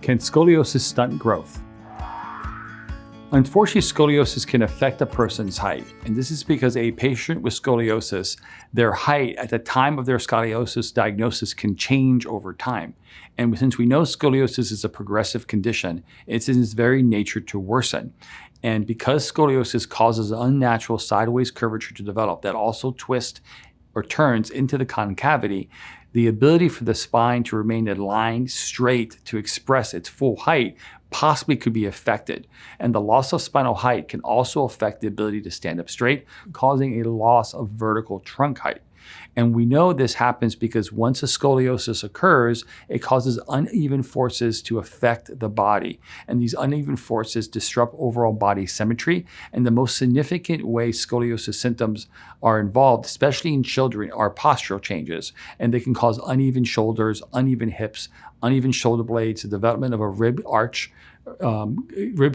Can scoliosis stunt growth? Unfortunately, scoliosis can affect a person's height, and this is because a patient with scoliosis, their height at the time of their scoliosis diagnosis can change over time. And since we know scoliosis is a progressive condition, it's in its very nature to worsen. And because scoliosis causes an unnatural sideways curvature to develop that also twists or turns into the concavity, the ability for the spine to remain aligned straight to express its full height possibly could be affected. And the loss of spinal height can also affect the ability to stand up straight, causing a loss of vertical trunk height. And we know this happens because once a scoliosis occurs, it causes uneven forces to affect the body. And these uneven forces disrupt overall body symmetry. And the most significant way scoliosis symptoms are involved, especially in children, are postural changes. And they can cause uneven shoulders, uneven hips, uneven shoulder blades, the development of a rib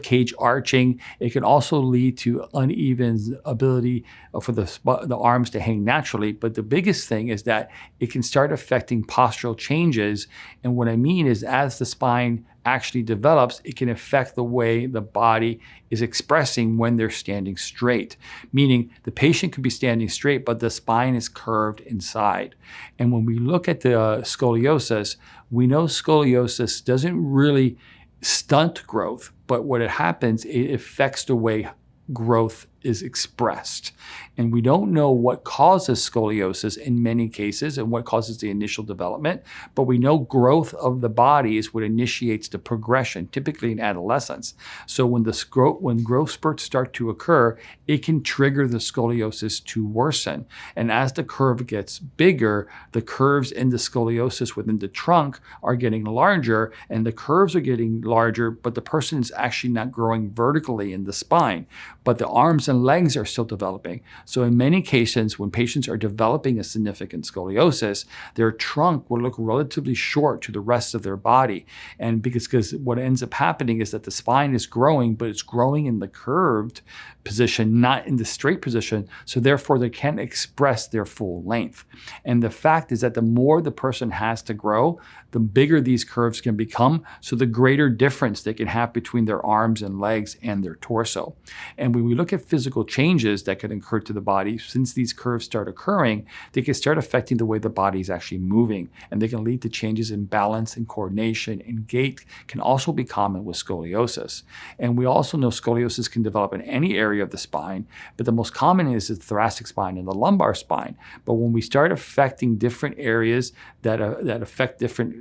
cage arching. It can also lead to uneven ability for the arms to hang naturally. But the biggest thing is that it can start affecting postural changes. And what I mean is, as the spine actually develops, it can affect the way the body is expressing when they're standing straight. Meaning the patient could be standing straight, but the spine is curved inside. And when we look at the scoliosis, we know scoliosis doesn't really stunt growth, but what it happens, it affects the way growth is expressed. And we don't know what causes scoliosis in many cases and what causes the initial development, but we know growth of the body is what initiates the progression, typically in adolescence. So when growth spurts start to occur, it can trigger the scoliosis to worsen. And as the curve gets bigger, the curves in the scoliosis within the trunk are getting larger, and the curves are getting larger, but the person is actually not growing vertically in the spine, but the arms and legs are still developing. So in many cases, when patients are developing a significant scoliosis, their trunk will look relatively short to the rest of their body. And because what ends up happening is that the spine is growing, but it's growing in the curved position, not in the straight position. So therefore, they can't express their full length. And the fact is that the more the person has to grow, the bigger these curves can become, so the greater difference they can have between their arms and legs and their torso. And when we look at physical changes that could occur to the body, since these curves start occurring, they can start affecting the way the body is actually moving, and they can lead to changes in balance and coordination, and gait can also be common with scoliosis. And we also know scoliosis can develop in any area of the spine, but the most common is the thoracic spine and the lumbar spine. But when we start affecting different areas that affect different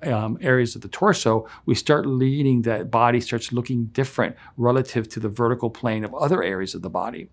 areas of the torso, we start leading that body starts looking different relative to the vertical plane of other areas of the body.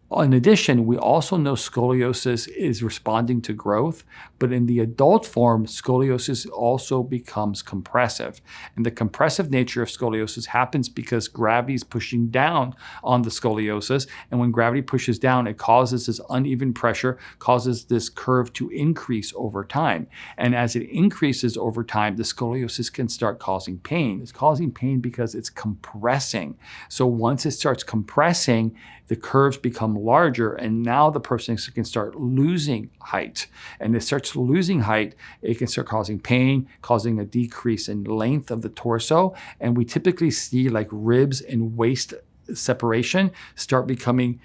In addition, we also know scoliosis is responding to growth, but in the adult form, scoliosis also becomes compressive. And the compressive nature of scoliosis happens because gravity is pushing down on the scoliosis. And when gravity pushes down, it causes this uneven pressure, causes this curve to increase over time. And as it increases over time, the scoliosis can start causing pain. It's causing pain because it's compressing. So once it starts compressing, the curves become larger, and now the person can start losing height. And it starts losing height, it can start causing pain, causing a decrease in length of the torso. And we typically see like ribs and waist separation start becoming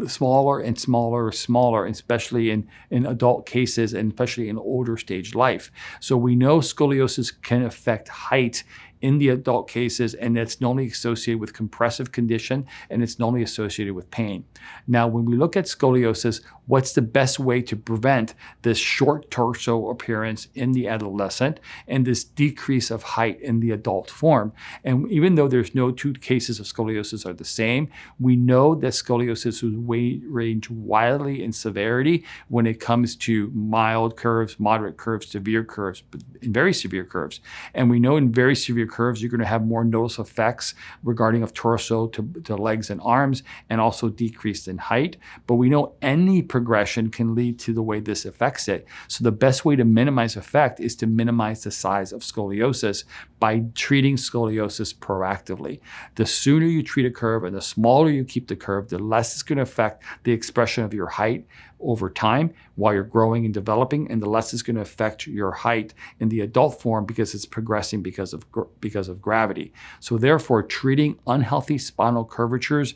smaller and smaller and smaller, especially in adult cases and especially in older stage life. So we know scoliosis can affect height in the adult cases, and it's normally associated with compressive condition, and it's normally associated with pain. Now, when we look at scoliosis, what's the best way to prevent this short torso appearance in the adolescent and this decrease of height in the adult form? And even though there's no two cases of scoliosis are the same, we know that scoliosis will range wildly in severity when it comes to mild curves, moderate curves, severe curves, and very severe curves. And we know in very severe curves, you're going to have more noticeable effects regarding of torso to legs and arms, and also decreased in height. But we know any progression can lead to the way this affects it. So the best way to minimize effect is to minimize the size of scoliosis by treating scoliosis proactively. The sooner you treat a curve and the smaller you keep the curve, the less it's going going to affect the expression of your height over time while you're growing and developing, and the less it's going to affect your height in the adult form because it's progressing because of gravity. So therefore, treating unhealthy spinal curvatures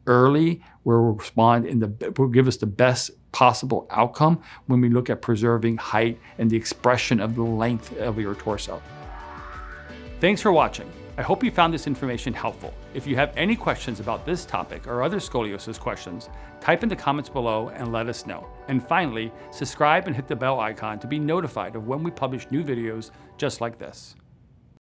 early will give us the best possible outcome when we look at preserving height and the expression of the length of your torso. Thanks for watching. I hope you found this information helpful. If you have any questions about this topic or other scoliosis questions, type in the comments below and let us know. And finally, subscribe and hit the bell icon to be notified of when we publish new videos just like this.